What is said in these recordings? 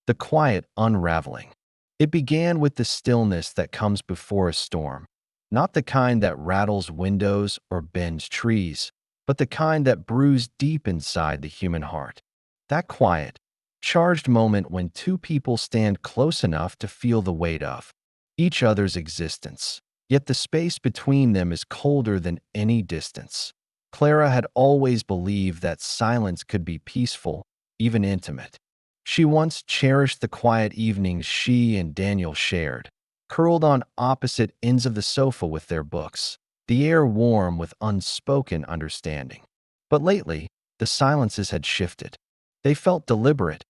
The Quiet Unraveling. It began with the stillness that comes before a storm, not the kind that rattles windows or bends trees, but the kind that brews deep inside the human heart. That quiet, charged moment when two people stand close enough to feel the weight of each other's existence, yet the space between them is colder than any distance. Clara had always believed that silence could be peaceful, even intimate. She once cherished the quiet evenings she and Daniel shared, curled on opposite ends of the sofa with their books, the air warm with unspoken understanding. But lately, the silences had shifted. They felt deliberate,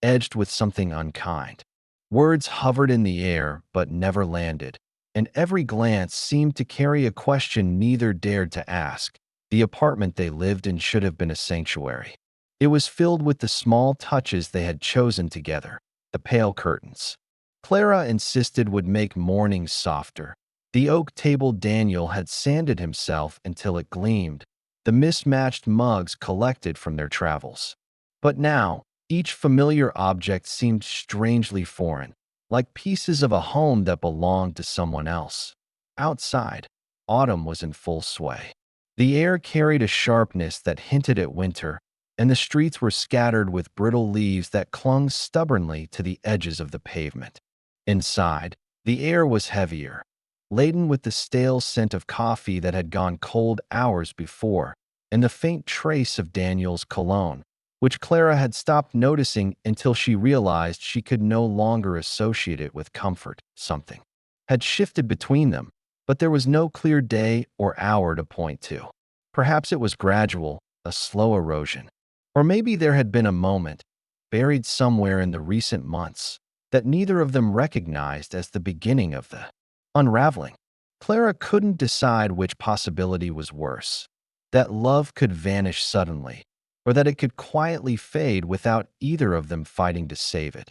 edged with something unkind. Words hovered in the air but never landed, and every glance seemed to carry a question neither dared to ask. The apartment they lived in should have been a sanctuary. It was filled with the small touches they had chosen together, the pale curtains Clara insisted would make mornings softer, the oak table Daniel had sanded himself until it gleamed, the mismatched mugs collected from their travels. But now, each familiar object seemed strangely foreign, like pieces of a home that belonged to someone else. Outside, autumn was in full sway. The air carried a sharpness that hinted at winter, and the streets were scattered with brittle leaves that clung stubbornly to the edges of the pavement. Inside, the air was heavier, laden with the stale scent of coffee that had gone cold hours before, and the faint trace of Daniel's cologne, which Clara had stopped noticing until she realized she could no longer associate it with comfort. Something had shifted between them, but there was no clear day or hour to point to. Perhaps it was gradual, a slow erosion. Or maybe there had been a moment, buried somewhere in the recent months, that neither of them recognized as the beginning of the unraveling. Clara couldn't decide which possibility was worse, that love could vanish suddenly, or that it could quietly fade without either of them fighting to save it.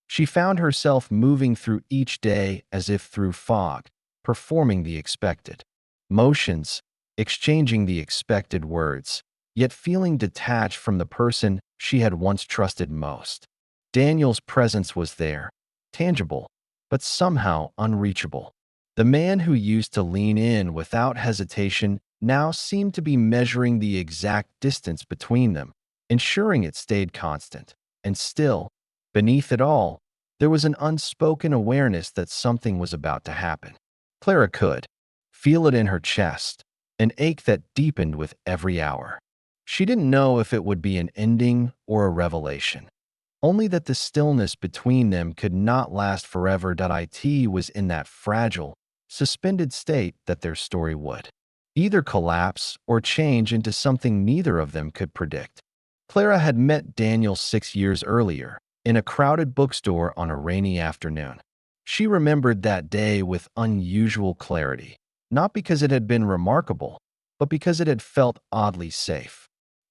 She found herself moving through each day as if through fog, performing the expected motions, exchanging the expected words, yet feeling detached from the person she had once trusted most. Daniel's presence was there, tangible, but somehow unreachable. The man who used to lean in without hesitation now seemed to be measuring the exact distance between them, ensuring it stayed constant. And still, beneath it all, there was an unspoken awareness that something was about to happen. Clara could feel it in her chest, an ache that deepened with every hour. She didn't know if it would be an ending or a revelation, only that the stillness between them could not last forever. It was in that fragile, suspended state that their story would either collapse or change into something neither of them could predict. Clara had met Daniel 6 years earlier, in a crowded bookstore on a rainy afternoon. She remembered that day with unusual clarity, not because it had been remarkable, but because it had felt oddly safe.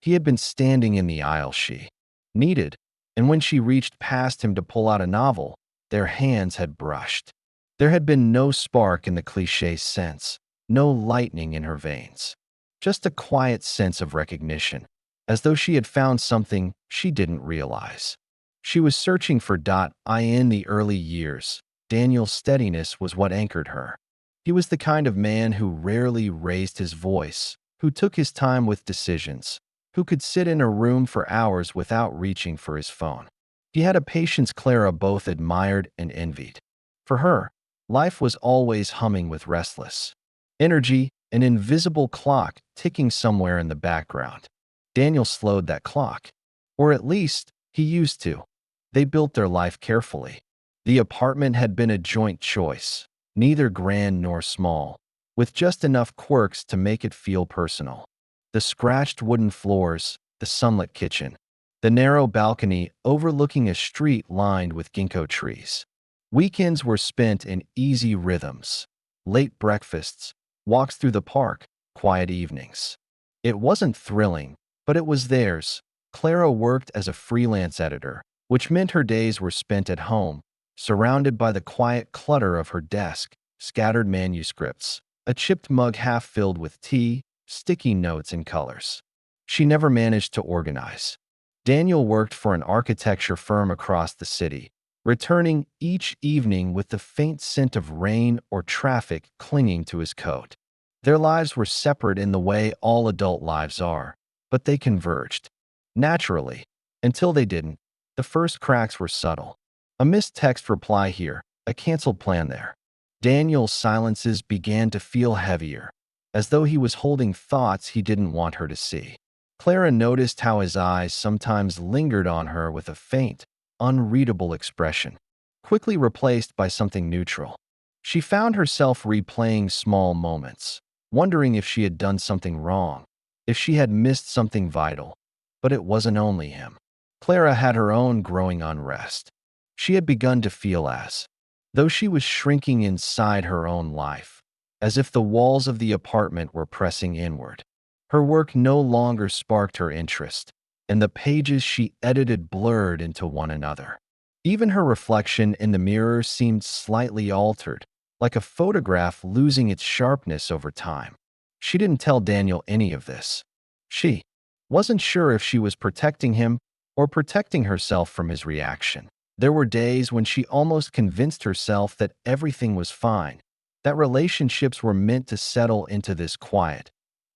He had been standing in the aisle she needed, and when she reached past him to pull out a novel, their hands had brushed. There had been no spark in the cliché sense, no lightning in her veins, just a quiet sense of recognition, as though she had found something she didn't realize. She was searching for in the early years. Daniel's steadiness was what anchored her. He was the kind of man who rarely raised his voice, who took his time with decisions, who could sit in a room for hours without reaching for his phone. He had a patience Clara both admired and envied. For her, life was always humming with restless energy, an invisible clock ticking somewhere in the background. Daniel slowed that clock, or at least he used to. They built their life carefully. The apartment had been a joint choice, neither grand nor small, with just enough quirks to make it feel personal. The scratched wooden floors, the sunlit kitchen, the narrow balcony overlooking a street lined with ginkgo trees. Weekends were spent in easy rhythms, late breakfasts, walks through the park, quiet evenings. It wasn't thrilling, but it was theirs. Clara worked as a freelance editor, which meant her days were spent at home, surrounded by the quiet clutter of her desk, scattered manuscripts, a chipped mug half filled with tea, sticky notes and colors. She never managed to organize. Daniel worked for an architecture firm across the city, returning each evening with the faint scent of rain or traffic clinging to his coat. Their lives were separate in the way all adult lives are, but they converged. Naturally, until they didn't, the first cracks were subtle. A missed text reply here, a canceled plan there. Daniel's silences began to feel heavier, as though he was holding thoughts he didn't want her to see. Clara noticed how his eyes sometimes lingered on her with a faint, unreadable expression, quickly replaced by something neutral. She found herself replaying small moments, wondering if she had done something wrong, if she had missed something vital. But it wasn't only him. Clara had her own growing unrest. She had begun to feel as though she was shrinking inside her own life, as if the walls of the apartment were pressing inward. Her work no longer sparked her interest, and the pages she edited blurred into one another. Even her reflection in the mirror seemed slightly altered, like a photograph losing its sharpness over time. She didn't tell Daniel any of this. She wasn't sure if she was protecting him or protecting herself from his reaction. There were days when she almost convinced herself that everything was fine, that relationships were meant to settle into this quiet,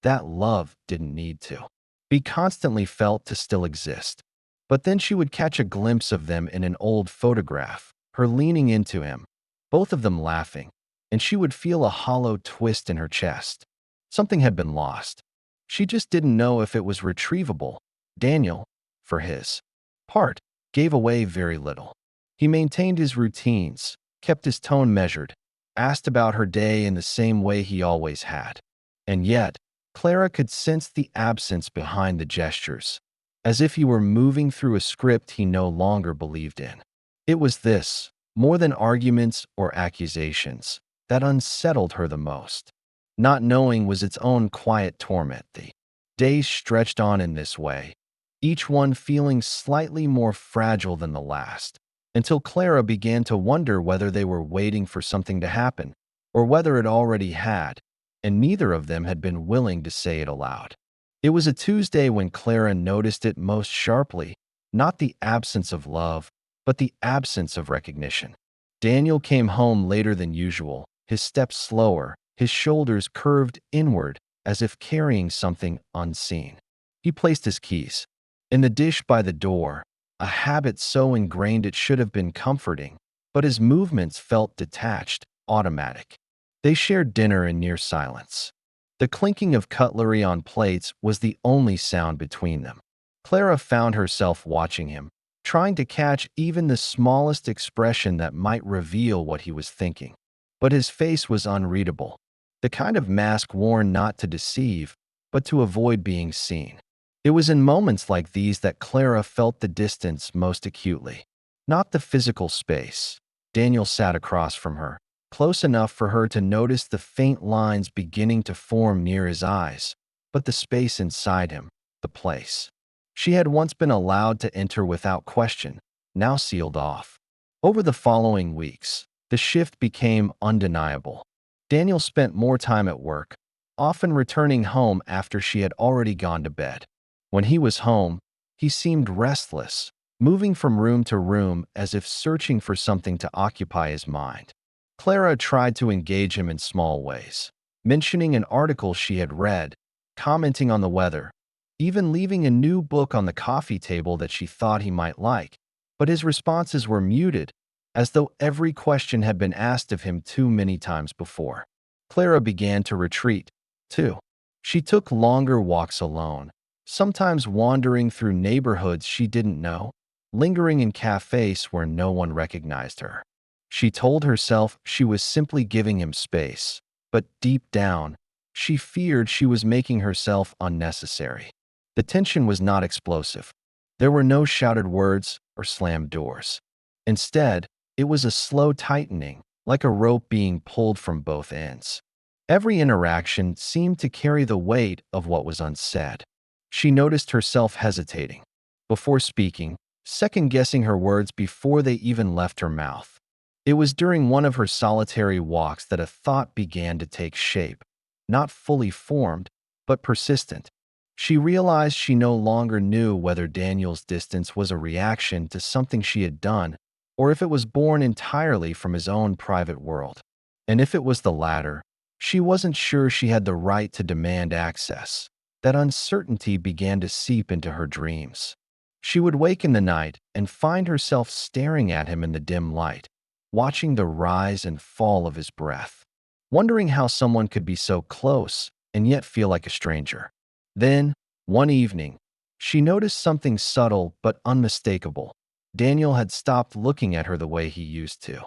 that love didn't need to be constantly felt to still exist. But then she would catch a glimpse of them in an old photograph, her leaning into him, both of them laughing, and she would feel a hollow twist in her chest. Something had been lost. She just didn't know if it was retrievable. Daniel, for his part, gave away very little. He maintained his routines, kept his tone measured, asked about her day in the same way he always had. And yet, Clara could sense the absence behind the gestures, as if he were moving through a script he no longer believed in. It was this, more than arguments or accusations, that unsettled her the most. Not knowing was its own quiet torment. The days stretched on in this way, each one feeling slightly more fragile than the last, until Clara began to wonder whether they were waiting for something to happen, or whether it already had, and neither of them had been willing to say it aloud. It was a Tuesday when Clara noticed it most sharply, not the absence of love, but the absence of recognition. Daniel came home later than usual, his steps slower, his shoulders curved inward as if carrying something unseen. He placed his keys in the dish by the door, a habit so ingrained it should have been comforting, but his movements felt detached, automatic. They shared dinner in near silence. The clinking of cutlery on plates was the only sound between them. Clara found herself watching him, trying to catch even the smallest expression that might reveal what he was thinking. But his face was unreadable, the kind of mask worn not to deceive, but to avoid being seen. It was in moments like these that Clara felt the distance most acutely, not the physical space. Daniel sat across from her, close enough for her to notice the faint lines beginning to form near his eyes, but the space inside him, the place she had once been allowed to enter without question, now sealed off. Over the following weeks, the shift became undeniable. Daniel spent more time at work, often returning home after she had already gone to bed. When he was home, he seemed restless, moving from room to room as if searching for something to occupy his mind. Clara tried to engage him in small ways, mentioning an article she had read, commenting on the weather, even leaving a new book on the coffee table that she thought he might like, but his responses were muted, as though every question had been asked of him too many times before. Clara began to retreat, too. She took longer walks alone, sometimes wandering through neighborhoods she didn't know, lingering in cafes where no one recognized her. She told herself she was simply giving him space, but deep down, she feared she was making herself unnecessary. The tension was not explosive. There were no shouted words or slammed doors. Instead, it was a slow tightening, like a rope being pulled from both ends. Every interaction seemed to carry the weight of what was unsaid. She noticed herself hesitating before speaking, second-guessing her words before they even left her mouth. It was during one of her solitary walks that a thought began to take shape, not fully formed, but persistent. She realized she no longer knew whether Daniel's distance was a reaction to something she had done or if it was born entirely from his own private world. And if it was the latter, she wasn't sure she had the right to demand access. That uncertainty began to seep into her dreams. She would wake in the night and find herself staring at him in the dim light, watching the rise and fall of his breath, wondering how someone could be so close and yet feel like a stranger. Then, one evening, she noticed something subtle but unmistakable. Daniel had stopped looking at her the way he used to.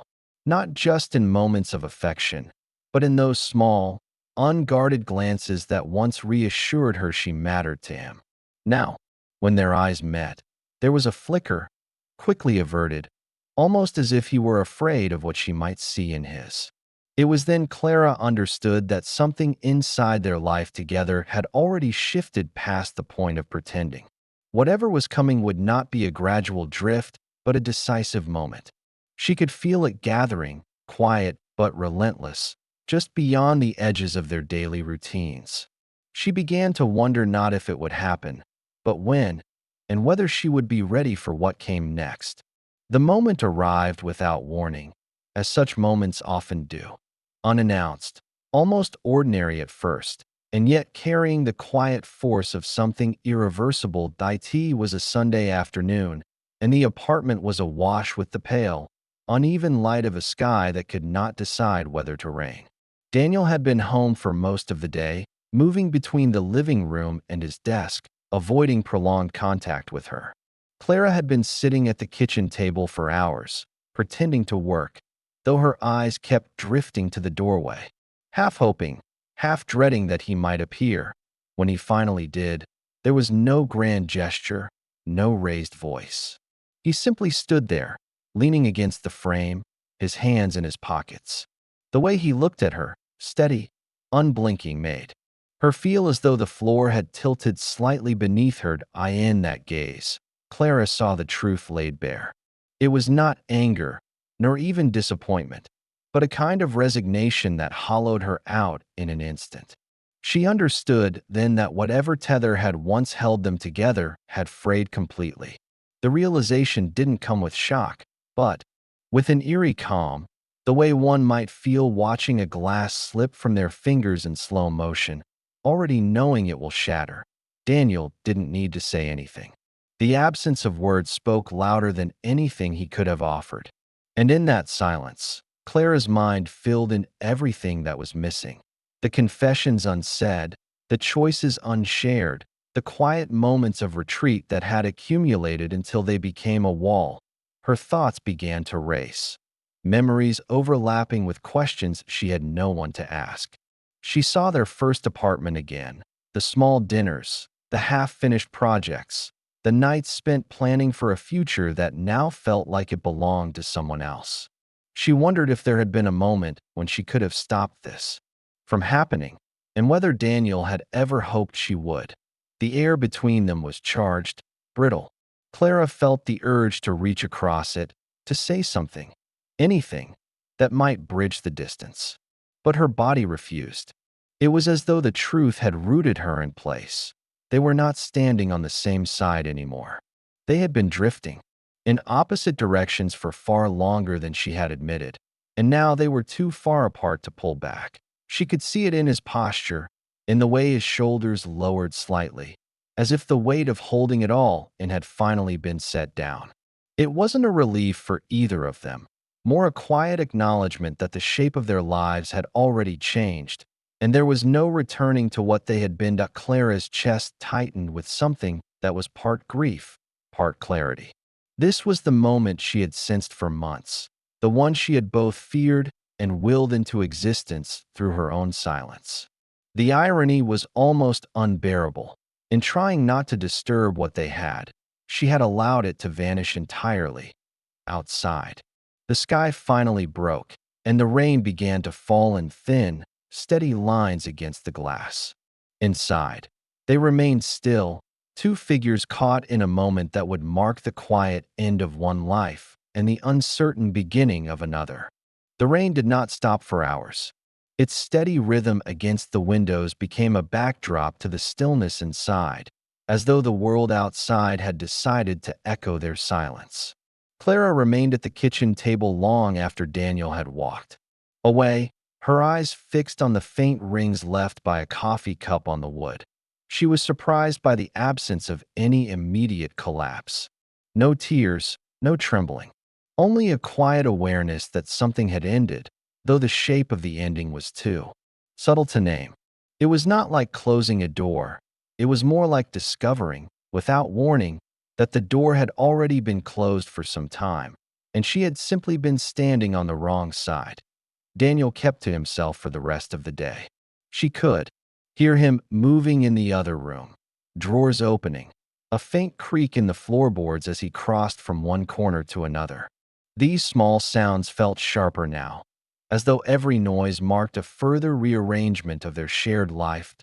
Not just in moments of affection, but in those small, unguarded glances that once reassured her she mattered to him. Now, when their eyes met, there was a flicker, quickly averted, almost as if he were afraid of what she might see in his. It was then Clara understood that something inside their life together had already shifted past the point of pretending. Whatever was coming would not be a gradual drift, but a decisive moment. She could feel it gathering, quiet but relentless, just beyond the edges of their daily routines. She began to wonder not if it would happen, but when, and whether she would be ready for what came next. The moment arrived without warning, as such moments often do. Unannounced, almost ordinary at first, and yet carrying the quiet force of something irreversible. It was a Sunday afternoon, and the apartment was awash with the pale, uneven light of a sky that could not decide whether to rain. Daniel had been home for most of the day, moving between the living room and his desk, avoiding prolonged contact with her. Clara had been sitting at the kitchen table for hours, pretending to work, though her eyes kept drifting to the doorway, half hoping, half dreading that he might appear. When he finally did, there was no grand gesture, no raised voice. He simply stood there, leaning against the frame, his hands in his pockets. The way he looked at her, steady, unblinking, made her feel as though the floor had tilted slightly beneath her. In that gaze, Clara saw the truth laid bare. It was not anger, nor even disappointment, but a kind of resignation that hollowed her out in an instant. She understood then that whatever tether had once held them together had frayed completely. The realization didn't come with shock, but with an eerie calm, the way one might feel watching a glass slip from their fingers in slow motion, already knowing it will shatter. Daniel didn't need to say anything. The absence of words spoke louder than anything he could have offered. And in that silence, Clara's mind filled in everything that was missing. The confessions unsaid, the choices unshared, the quiet moments of retreat that had accumulated until they became a wall. Her thoughts began to race, memories overlapping with questions she had no one to ask. She saw their first apartment again, the small dinners, the half-finished projects, the nights spent planning for a future that now felt like it belonged to someone else. She wondered if there had been a moment when she could have stopped this from happening, and whether Daniel had ever hoped she would. The air between them was charged, brittle. Clara felt the urge to reach across it, to say something, anything, that might bridge the distance. But her body refused. It was as though the truth had rooted her in place. They were not standing on the same side anymore. They had been drifting in opposite directions for far longer than she had admitted, and now they were too far apart to pull back. She could see it in his posture, in the way his shoulders lowered slightly, as if the weight of holding it all in had finally been set down. It wasn't a relief for either of them, more a quiet acknowledgement that the shape of their lives had already changed, and there was no returning to what they had been. Clara's chest tightened with something that was part grief, part clarity. This was the moment she had sensed for months, the one she had both feared and willed into existence through her own silence. The irony was almost unbearable. In trying not to disturb what they had, she had allowed it to vanish entirely. Outside, the sky finally broke, and the rain began to fall in thin, steady lines against the glass. Inside, they remained still, two figures caught in a moment that would mark the quiet end of one life and the uncertain beginning of another. The rain did not stop for hours. Its steady rhythm against the windows became a backdrop to the stillness inside, as though the world outside had decided to echo their silence. Clara remained at the kitchen table long after Daniel had walked away, her eyes fixed on the faint rings left by a coffee cup on the wood. She was surprised by the absence of any immediate collapse. No tears, no trembling. Only a quiet awareness that something had ended, though the shape of the ending was too subtle to name. It was not like closing a door. It was more like discovering, without warning, that the door had already been closed for some time, and she had simply been standing on the wrong side. Daniel kept to himself for the rest of the day. She could hear him moving in the other room, drawers opening, a faint creak in the floorboards as he crossed from one corner to another. These small sounds felt sharper now, as though every noise marked a further rearrangement of their shared life.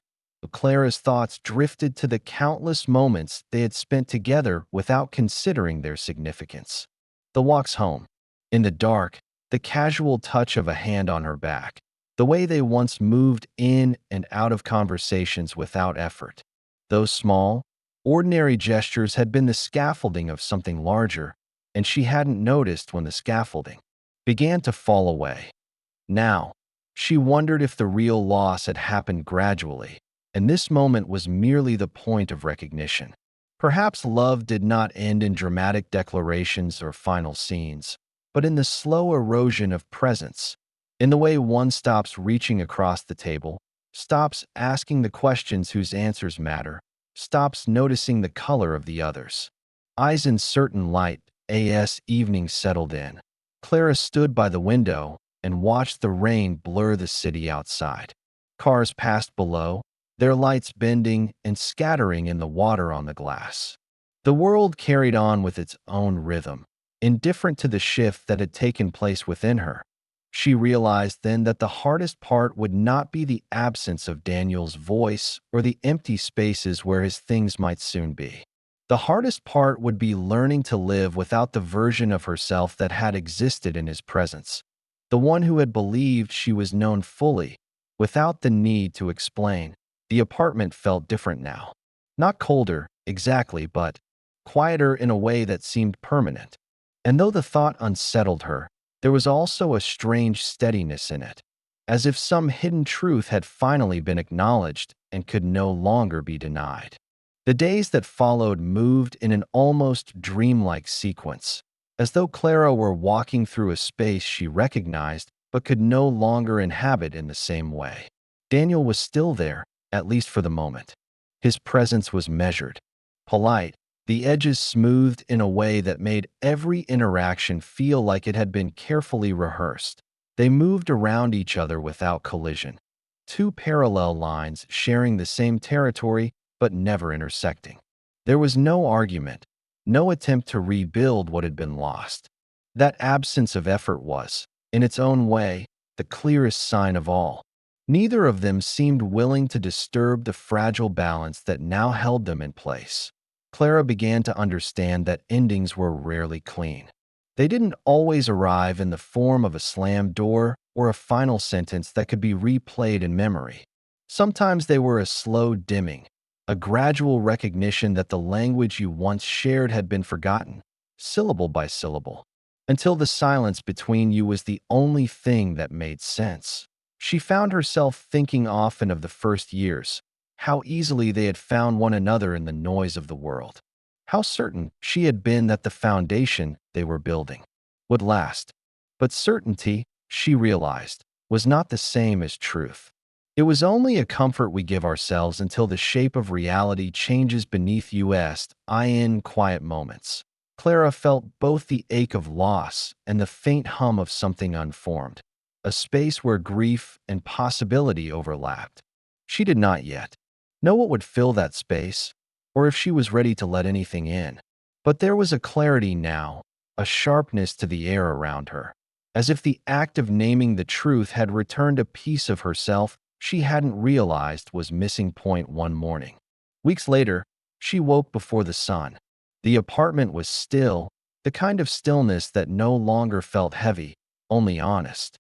Clara's thoughts drifted to the countless moments they had spent together without considering their significance. The walks home, in the dark, the casual touch of a hand on her back, the way they once moved in and out of conversations without effort. Those small, ordinary gestures had been the scaffolding of something larger, and she hadn't noticed when the scaffolding began to fall away. Now, she wondered if the real loss had happened gradually, and this moment was merely the point of recognition. Perhaps love did not end in dramatic declarations or final scenes, but in the slow erosion of presence, in the way one stops reaching across the table, stops asking the questions whose answers matter, stops noticing the color of the others. Eyes in certain light, as evening settled in. Clara stood by the window and watched the rain blur the city outside. Cars passed below, their lights bending and scattering in the water on the glass. The world carried on with its own rhythm, indifferent to the shift that had taken place within her. She realized then that the hardest part would not be the absence of Daniel's voice or the empty spaces where his things might soon be. The hardest part would be learning to live without the version of herself that had existed in his presence, the one who had believed she was known fully, without the need to explain. The apartment felt different now. Not colder, exactly, but quieter in a way that seemed permanent. And though the thought unsettled her, there was also a strange steadiness in it, as if some hidden truth had finally been acknowledged and could no longer be denied. The days that followed moved in an almost dreamlike sequence, as though Clara were walking through a space she recognized but could no longer inhabit in the same way. Daniel was still there, at least for the moment. His presence was measured, polite, the edges smoothed in a way that made every interaction feel like it had been carefully rehearsed. They moved around each other without collision, two parallel lines sharing the same territory but never intersecting. There was no argument, no attempt to rebuild what had been lost. That absence of effort was, in its own way, the clearest sign of all. Neither of them seemed willing to disturb the fragile balance that now held them in place. Clara began to understand that endings were rarely clean. They didn't always arrive in the form of a slammed door or a final sentence that could be replayed in memory. Sometimes they were a slow dimming, a gradual recognition that the language you once shared had been forgotten, syllable by syllable, until the silence between you was the only thing that made sense. She found herself thinking often of the first years, how easily they had found one another in the noise of the world, how certain she had been that the foundation they were building would last. But certainty, she realized, was not the same as truth. It was only a comfort we give ourselves until the shape of reality changes beneath us in quiet moments. Clara felt both the ache of loss and the faint hum of something unformed, a space where grief and possibility overlapped. She did not yet know what would fill that space, or if she was ready to let anything in. But there was a clarity now, a sharpness to the air around her, as if the act of naming the truth had returned a piece of herself she hadn't realized was missing. One morning, weeks later, she woke before the sun. The apartment was still, the kind of stillness that no longer felt heavy, only honest.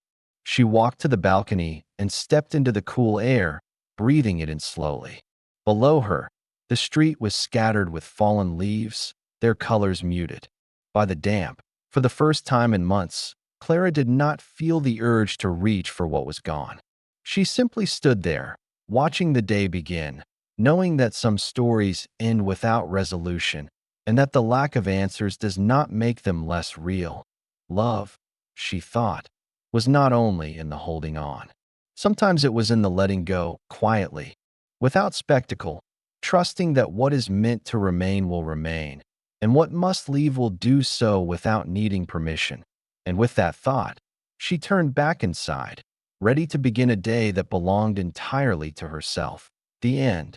She walked to the balcony and stepped into the cool air, breathing it in slowly. Below her, the street was scattered with fallen leaves, their colors muted by the damp. For the first time in months, Clara did not feel the urge to reach for what was gone. She simply stood there, watching the day begin, knowing that some stories end without resolution and that the lack of answers does not make them less real. Love, she thought, was not only in the holding on. Sometimes it was in the letting go quietly, without spectacle, trusting that what is meant to remain will remain, and what must leave will do so without needing permission. And with that thought, she turned back inside, ready to begin a day that belonged entirely to herself. The end.